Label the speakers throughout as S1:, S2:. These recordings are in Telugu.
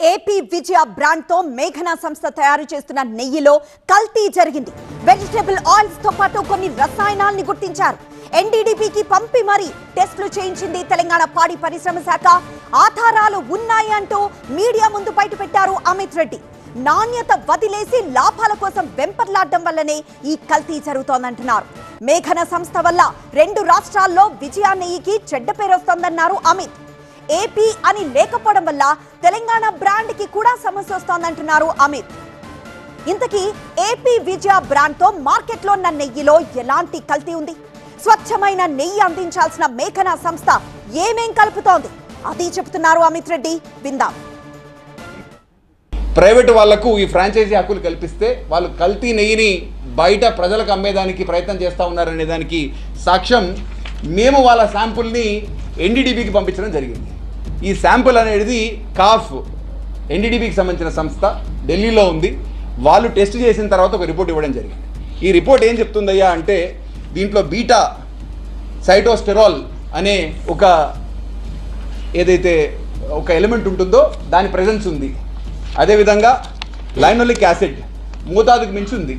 S1: ఏపీ విజయ బ్రాండ్ తో మేఘనా సంస్థ తయారు చేస్తున్న నెయ్యిలో కల్తీ జరిగింది. వెజిటబుల్ ఆయిల్స్ తో పాటు కొన్ని రసాయనాల్ని గుర్తించారు. ఎన్డీడీపీకి పంపి మరీ టెస్టులు చేయించింది తెలంగాణ పాడి పరిశ్రమ శాఖ. ఆధారాలు ఉన్నాయి అంటూ మీడియా ముందు బయటపెట్టారు అమిత్ రెడ్డి. నాణ్యత వదిలేసి లాభాల కోసం వెంపర్లాడడం వల్లనే ఈ కల్తీ జరుగుతోందంటున్నారు. మేఘనా సంస్థ వల్ల 2 రాష్ట్రాల్లో విజయ నెయ్యికి చెడ్డ పేరు వస్తోందన్నారు అమిత్. ఏపీ అని లేకపోవడం వల్ల తెలంగాణ బ్రాండ్ కి కూడా సమస్య వస్తోందంటున్నారు అమిత్. ఇంతకీ ఏపీ విజయ బ్రాండ్ తో మార్కెట్ లో ఉన్న నెయ్యిలో ఎలాంటి కల్తీ ఉంది? స్వచ్ఛమైన నెయ్యి అందించాల్సిన మేఘనా సంస్థ ఏమేం కలుపుతోంది? అది చెప్తున్నారు అమిత్ రెడ్డి. విందాం.
S2: ప్రైవేటు వాళ్లకు ఈ ఫ్రాంచైజీ హక్కులు కల్పిస్తే వాళ్ళు కల్తీ నెయ్యిని బయట ప్రజలకు అమ్మేదానికి ప్రయత్నం చేస్తూ ఉన్నారనే దానికి సాక్ష్యం మేము వాళ్ళ శాంపుల్ని ఎన్డీడీబీకి పంపించడం జరిగింది. ఈ శాంపుల్ అనేది కాఫ్ ఎన్డీడీబీకి సంబంధించిన సంస్థ ఢిల్లీలో ఉంది. వాళ్ళు టెస్ట్ చేసిన తర్వాత ఒక రిపోర్ట్ ఇవ్వడం జరిగింది. ఈ రిపోర్ట్ ఏం చెప్తుందయ్యా అంటే దీంట్లో బీటా సైటోస్టెరాల్ అనే ఏదైతే ఒక ఎలిమెంట్ ఉంటుందో దాని ప్రెజెన్స్ ఉంది. అదేవిధంగా లైనోలిక్ యాసిడ్ మోతాదుకు మించి ఉంది.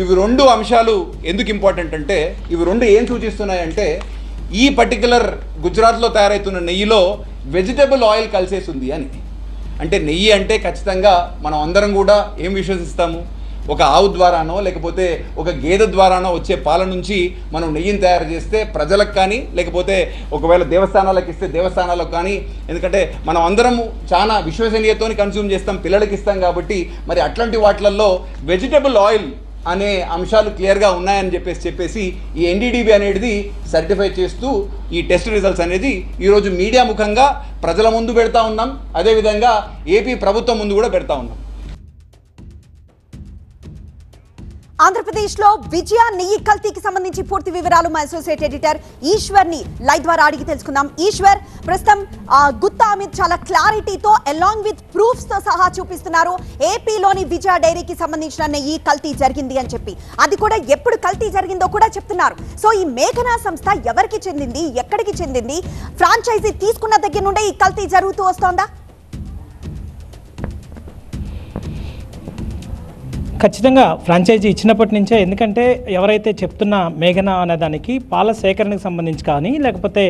S2: ఇవి 2 అంశాలు ఎందుకు ఇంపార్టెంట్ అంటే ఇవి 2 ఏం సూచిస్తున్నాయంటే ఈ పర్టికులర్ గుజరాత్లో తయారవుతున్న నెయ్యిలో వెజిటబుల్ ఆయిల్ కలిసేసి ఉంది అని. అంటే నెయ్యి అంటే ఖచ్చితంగా మనం అందరం కూడా ఏం విశ్వసిస్తాము? ఒక ఆవు ద్వారానో లేకపోతే ఒక గేదె ద్వారానో వచ్చే పాల నుంచి మనం నెయ్యిని తయారు చేస్తే ప్రజలకు కానీ లేకపోతే ఒకవేళ దేవస్థానాలకు ఇస్తే దేవస్థానాలకు కానీ, ఎందుకంటే మనం అందరము చాలా విశ్వసనీయతోని కన్స్యూమ్ చేస్తాం, పిల్లలకి ఇస్తాం. కాబట్టి మరి అట్లాంటి వాటిలలో వెజిటబుల్ ఆయిల్ అనే అంశాలు క్లియర్గా ఉన్నాయని చెప్పేసి ఈ ఎన్డీడీబీ అనేది సర్టిఫై చేస్తూ ఈ టెస్ట్ రిజల్ట్స్ అనేది ఈరోజు మీడియా ముఖంగా ప్రజల ముందు పెడతా ఉన్నాం. అదేవిధంగా ఏపీ ప్రభుత్వం ముందు కూడా పెడతా ఉన్నాం.
S1: ఆంధ్రప్రదేశ్ లో విజయ నెయ్యి కల్తీకి సంబంధించి పూర్తి వివరాలు మా అసోసియేట్ ఎడిటర్ ఈశ్వర్ ని లైవ్ ద్వారా అడిగి తెలుసుకుందాం. ఈశ్వర్, ప్రస్తుతం గుత్తా అమిత్ చాలా క్లారిటీతో అలాంగ్ విత్ ప్రూఫ్స్ తో సహా చూపిస్తున్నారు ఏపీలోని విజయ డైరీకి సంబంధించిన నెయ్యి కల్తీ జరిగింది అని చెప్పి. అది కూడా ఎప్పుడు కల్తీ జరిగిందో కూడా చెప్తున్నారు. సో ఈ మేఘనా సంస్థ ఎవరికి చెందింది, ఎక్కడికి చెందింది? ఫ్రాంచైజీ తీసుకున్న దగ్గర నుండే ఈ కల్తీ జరుగుతూ వస్తోందా?
S3: ఖచ్చితంగా ఫ్రాంచైజీ ఇచ్చినప్పటి నుంచే, ఎందుకంటే ఎవరైతే చెప్తున్న మేఘనా అనే దానికి పాల సేకరణకు సంబంధించి కానీ లేకపోతే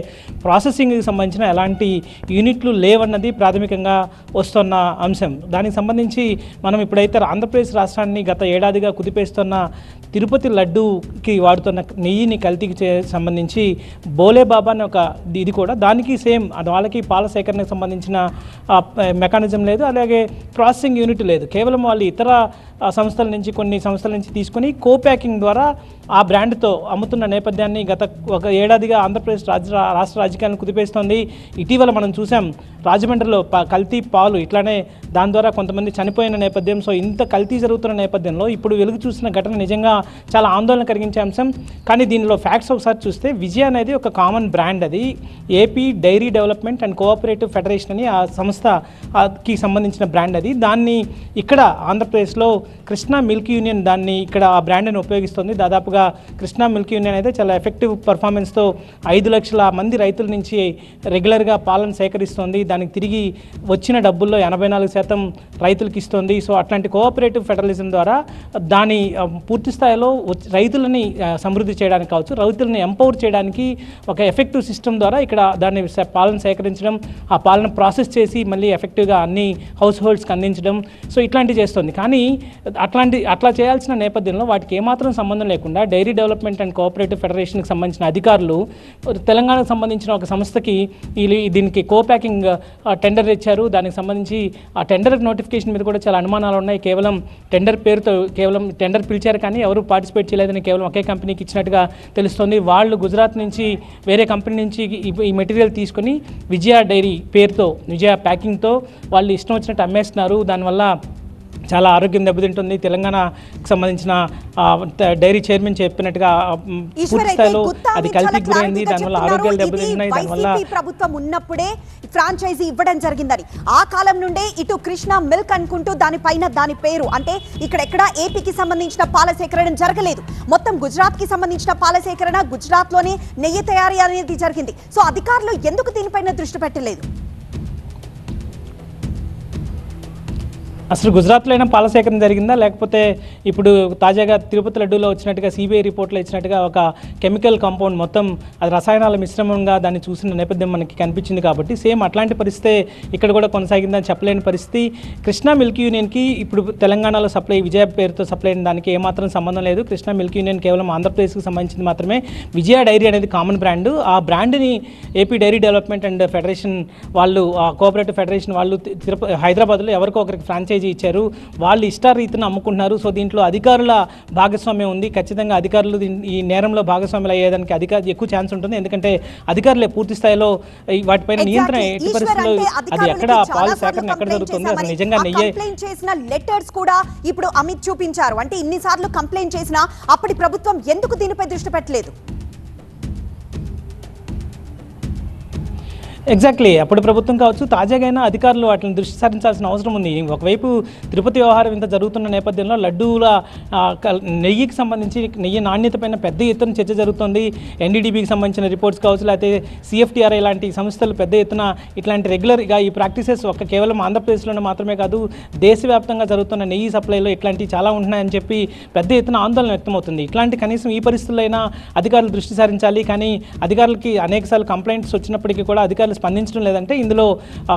S3: ప్రాసెసింగ్కి సంబంధించిన ఎలాంటి యూనిట్లు లేవన్నది ప్రాథమికంగా వస్తున్న అంశం. దానికి సంబంధించి మనం ఇప్పుడైతే ఆంధ్రప్రదేశ్ రాష్ట్రాన్ని గత ఏడాదిగా కుదిపేస్తున్న తిరుపతి లడ్డూకి వాడుతున్న నెయ్యిని కల్తీకి సంబంధించి బోలే బాబా అనే ఇది కూడా దానికి సేమ్ వాళ్ళకి పాల సేకరణకు సంబంధించిన మెకానిజం లేదు, అలాగే ప్రాసెసింగ్ యూనిట్ లేదు. కేవలం వాళ్ళు ఇతర కొన్ని సంస్థల నుంచి తీసుకొని కో-ప్యాకింగ్ ద్వారా ఆ బ్రాండ్తో అమ్ముతున్న నేపథ్యాన్ని గత 1 ఏడాదిగా ఆంధ్రప్రదేశ్ రాష్ట్ర రాజకీయాలను కుదిపేస్తోంది. ఇటీవల మనం చూసాం రాజమండ్రిలో కల్తీ పాలు ఇట్లానే దాని ద్వారా కొంతమంది చనిపోయిన నేపథ్యం. సో ఇంత కల్తీ జరుగుతున్న నేపథ్యంలో ఇప్పుడు వెలుగు చూసిన ఘటన నిజంగా చాలా ఆందోళన కలిగించే అంశం. కానీ దీనిలో ఫ్యాక్ట్స్ ఒకసారి చూస్తే విజయ అనేది ఒక కామన్ బ్రాండ్. అది AP dairy development and cooperative federation అని ఆ సంస్థకి సంబంధించిన బ్రాండ్. అది దాన్ని ఇక్కడ ఆంధ్రప్రదేశ్లో కృష్ణా మిల్క్ యూనియన్ దాన్ని ఇక్కడ ఆ బ్రాండ్ని ఉపయోగిస్తుంది. దాదాపుగా కృష్ణా మిల్క్ యూనియన్ అయితే చాలా ఎఫెక్టివ్ పర్ఫార్మెన్స్తో 5 లక్షల మంది రైతుల నుంచి రెగ్యులర్గా పాలన సేకరిస్తుంది. దానికి తిరిగి వచ్చిన డబ్బుల్లో 84% రైతులకు ఇస్తుంది. సో అట్లాంటి కోఆపరేటివ్ ఫెడరలిజం ద్వారా దాని పూర్తి స్థాయిలో రైతులని సమృద్ధి చేయడానికి కావచ్చు, రైతులను ఎంపవర్ చేయడానికి ఒక ఎఫెక్టివ్ సిస్టమ్ ద్వారా ఇక్కడ దాన్ని పాలన సేకరించడం, ఆ పాలన ప్రాసెస్ చేసి మళ్ళీ ఎఫెక్టివ్గా అన్ని హౌస్ హోల్డ్స్కి అందించడం, సో ఇట్లాంటివి చేస్తుంది. కానీ అట్లా చేయాల్సిన నేపథ్యంలో వాటికి ఏమాత్రం సంబంధం లేకుండా డైరీ డెవలప్మెంట్ అండ్ కోఆపరేటివ్ ఫెడరేషన్కి సంబంధించిన అధికారులు తెలంగాణకు సంబంధించిన ఒక సంస్థకి దీనికి కో-ప్యాకింగ్ టెండర్ ఇచ్చారు. దానికి సంబంధించి ఆ టెండర్ నోటిఫికేషన్ మీద కూడా చాలా అనుమానాలు ఉన్నాయి. కేవలం టెండర్ పేరుతో టెండర్ పిలిచారు కానీ ఎవరు పార్టిసిపేట్ చేయలేదని కేవలం ఒకే కంపెనీకి ఇచ్చినట్టుగా తెలుస్తుంది. వాళ్ళు గుజరాత్ నుంచి వేరే కంపెనీ నుంచి ఈ మెటీరియల్ తీసుకొని విజయ డైరీ పేరుతో విజయ ప్యాకింగ్తో వాళ్ళు ఇష్టం వచ్చినట్టు అమ్మేస్తున్నారు. దానివల్ల చాలా ఆరోగ్యం దెబ్బతింటుంది. తెలంగాణకు సంబంధించిన డైరీ చైర్మన్ చెప్పినట్టుగా పూర్తి స్థాయిలో అది కల్తీకి గురైంది. దానివల్ల ఆరోగ్యాలు దెబ్బతింటున్నాయి. దానివల్ల
S1: ప్రభుత్వం ఉన్నప్పుడే ఫ్రాంచైజీ ఇవ్వడం జరిగిందని ఆ కాలం నుండే ఇటు కృష్ణా మిల్క్ అనుకుంటూ దానిపైన దాని పేరు అంటే ఇక్కడెక్కడ ఏపీకి సంబంధించిన పాల సేకరణ జరగలేదు. మొత్తం గుజరాత్ కి సంబంధించిన పాల సేకరణ గుజరాత్ లోనే నెయ్యి తయారీ అనేది జరిగింది. సో అధికారులు ఎందుకు దీనిపైన దృష్టి పెట్టలేదు?
S3: అసలు గుజరాత్లో అయినా పాల సేకరణ జరిగిందా, లేకపోతే ఇప్పుడు తాజాగా తిరుపతి లడ్డూలో వచ్చినట్టుగా సిబిఐ రిపోర్ట్లో ఇచ్చినట్టుగా ఒక కెమికల్ కాంపౌండ్ మొత్తం అది రసాయనాల మిశ్రమంగా దాన్ని చూసిన నేపథ్యం మనకి కనిపించింది. కాబట్టి సేమ్ అట్లాంటి పరిస్థితే ఇక్కడ కూడా కొనసాగిందని చెప్పలేని పరిస్థితి. కృష్ణా మిల్క్ యూనియన్కి ఇప్పుడు తెలంగాణలో సప్లై విజయ పేరుతో సప్లై అయిన దానికి ఏమాత్రం సంబంధం లేదు. కృష్ణా మిల్క్ యూనియన్ కేవలం ఆంధ్రప్రదేశ్కి సంబంధించింది మాత్రమే. విజయ డైరీ అనేది కామన్ బ్రాండ్. ఆ బ్రాండ్ని AP dairy development and federation వాళ్ళు, కోఆపరేటివ్ ఫెడరేషన్ వాళ్ళు హైదరాబాద్లో ఎవరికో ఒకరికి ఫ్రాంచైజీ ఇచ్చారు. వాళ్ళు ఇష్టారీతిని అమ్ముకుంటున్నారు. సో దీంట్లో అధికారుల భాగస్వామ్యం ఉంది. ఖచ్చితంగా అధికారులు ఈ నేరంలో భాగస్వాములు అయ్యేదానికి ఎక్కువ ఛాన్స్ ఉంటుంది. ఎందుకంటే అధికారులే పూర్తి స్థాయిలో వాటిపైన నియంత్రణ ఎట్టి పరిస్థితుల్లో అది ఎక్కడ పాల సేకరణ ఎక్కడ జరుగుతుంది, అసలు నిజంగా నెయ్యే
S1: చేసిన లెటర్స్ కూడా ఇప్పుడు అమిత్ చూపించారు. అంటే ఇన్నిసార్లు కంప్లైంట్ చేసినా అప్పటి ప్రభుత్వం ఎందుకు దీనిపై దృష్టి పెట్టలేదు?
S3: ఎగ్జాక్ట్లీ, అప్పుడు ప్రభుత్వం కావచ్చు, తాజాగా అధికారులు వాటిని దృష్టి సారించాల్సిన అవసరం ఉంది. ఒకవైపు తిరుపతి వ్యవహారం ఇంత జరుగుతున్న నేపథ్యంలో లడ్డూల నెయ్యికి సంబంధించి నెయ్యి నాణ్యత పైన పెద్ద ఎత్తున చర్చ జరుగుతుంది. ఎన్డీడీబీకి సంబంధించిన రిపోర్ట్స్ కావచ్చు, లేకపోతే సిఎఫ్టీఆర్ఐ లాంటి సంస్థలు పెద్ద ఎత్తున ఇట్లాంటి రెగ్యులర్గా ఈ ప్రాక్టీసెస్ కేవలం ఆంధ్రప్రదేశ్లోనే మాత్రమే కాదు, దేశవ్యాప్తంగా జరుగుతున్న నెయ్యి సప్లైలో ఇట్లాంటివి చాలా ఉంటున్నాయని చెప్పి పెద్ద ఎత్తున ఆందోళన వ్యక్తమవుతుంది. ఇట్లాంటి కనీసం ఈ పరిస్థితుల్లో అధికారులు దృష్టి సారించాలి. కానీ అధికారులకి అనేకసార్లు కంప్లైంట్స్ వచ్చినప్పటికీ కూడా అధికారులు స్పందించడం లేదంటే ఇందులో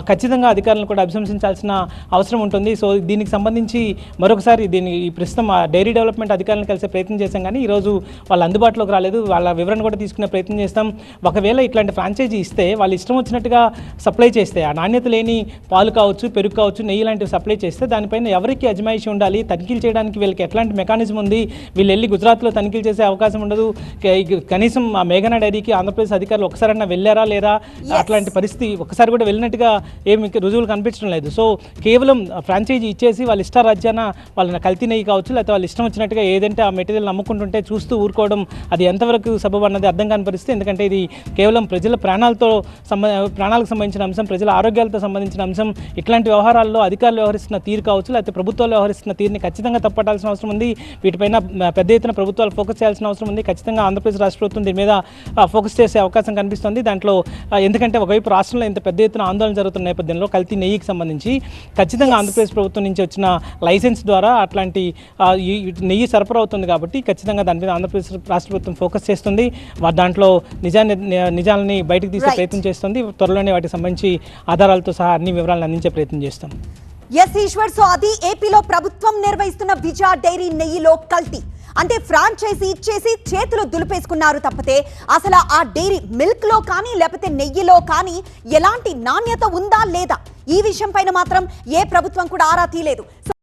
S3: ఖచ్చితంగా అధికారులను కూడా అభిశంసించాల్సిన అవసరం ఉంటుంది. సో దీనికి సంబంధించి మరొకసారి ఈ ప్రస్తుతం డైరీ డెవలప్మెంట్ అధికారులను కలిసే ప్రయత్నం చేశాం, కానీ ఈరోజు వాళ్ళు అందుబాటులోకి రాలేదు. వాళ్ళ వివరణ కూడా తీసుకునే ప్రయత్నం చేస్తాం. ఒకవేళ ఇట్లాంటి ఫ్రాంచైజీ ఇస్తే వాళ్ళు ఇష్టం వచ్చినట్టుగా సప్లై చేస్తే, ఆ నాణ్యత లేని పాలు కావచ్చు, పెరుగు కావచ్చు, నెయ్యి లాంటివి సప్లై చేస్తే దానిపైన ఎవరికి అజమాయిషీ ఉండాలి, తనిఖీలు చేయడానికి వీళ్ళకి ఎట్లాంటి మెకానిజం ఉంది, వీళ్ళు వెళ్ళి గుజరాత్లో తనిఖీలు చేసే అవకాశం ఉండదు. కనీసం ఆ మేఘనా డైరీకి ఆంధ్రప్రదేశ్ అధికారులు ఒకసారన్నా వెళ్ళారా లేదా, అట్లాంటి పరిస్థితి ఒకసారి కూడా వెళ్ళినట్టుగా ఏమి రుజువులు కనిపించడం లేదు. సో కేవలం ఫ్రాంచైజీ ఇచ్చేసి వాళ్ళ ఇష్టారాజ్యాన వాళ్ళని కల్తీ నెయ్యి కావచ్చు, లేకపోతే వాళ్ళు ఇష్టం వచ్చినట్టుగా ఏదంటే ఆ మెటీరియల్ నమ్ముకుంటుంటే చూస్తూ ఊరుకోవడం అది ఎంతవరకు సబబు అన్నది అర్థం కాని పరిస్థితి. ఎందుకంటే ఇది కేవలం ప్రజల ప్రాణాలకు సంబంధించిన అంశం, ప్రజల ఆరోగ్యాలతో సంబంధించిన అంశం. ఇట్లాంటి వ్యవహారాల్లో అధికారులు వ్యవహరిస్తున్న తీరు కావచ్చు, లేకపోతే ప్రభుత్వాలు వ్యవహరిస్తున్న తీరుని ఖచ్చితంగా తప్పట్టాల్సిన అవసరం ఉంది. వీటిపైన పెద్ద ఎత్తున ప్రభుత్వాలు ఫోకస్ చేయాల్సిన అవసరం ఉంది. ఖచ్చితంగా ఆంధ్రప్రదేశ్ రాష్ట్ర ప్రభుత్వం దీని మీద ఫోకస్ చేసే అవకాశం కనిపిస్తుంది. దాంట్లో ఎందుకంటే ఒకవైపు రాష్ట్రంలో ఇంత పెద్ద ఎత్తున ఆందోళన జరుగుతున్న నేపథ్యంలో కల్తీ నెయ్యికి సంబంధించి ఖచ్చితంగా ఆంధ్రప్రదేశ్ ప్రభుత్వం నుంచి వచ్చిన లైసెన్స్ ద్వారా అట్లాంటి నెయ్యి సరఫరా అవుతుంది. కాబట్టి ఖచ్చితంగా దాని మీద ఆంధ్రప్రదేశ్ రాష్ట్ర ప్రభుత్వం ఫోకస్ చేస్తుంది. దాంట్లో నిజాలని బయటకు తీసే ప్రయత్నం చేస్తుంది. త్వరలోనే వాటికి సంబంధించి ఆధారాలతో సహా అన్ని వివరాలను అందించే ప్రయత్నం చేస్తాం.
S1: ఎస్ ఈశ్వర్, సో అది ఏపీలో ప్రభుత్వం నిర్వహిస్తున్న విజయ డైరీ నెయ్యిలో కల్తీ. అంటే ఫ్రాంచైజీ ఇచ్చేసి చేతులు దులిపేసుకున్నారు తప్పితే అసలు ఆ డైరీ మిల్క్ లో కానీ లేకపోతే నెయ్యిలో కానీ ఎలాంటి నాణ్యత ఉందా లేదా ఈ విషయం పైన మాత్రం ఏ ప్రభుత్వం కూడా ఆరా తీయలేదు.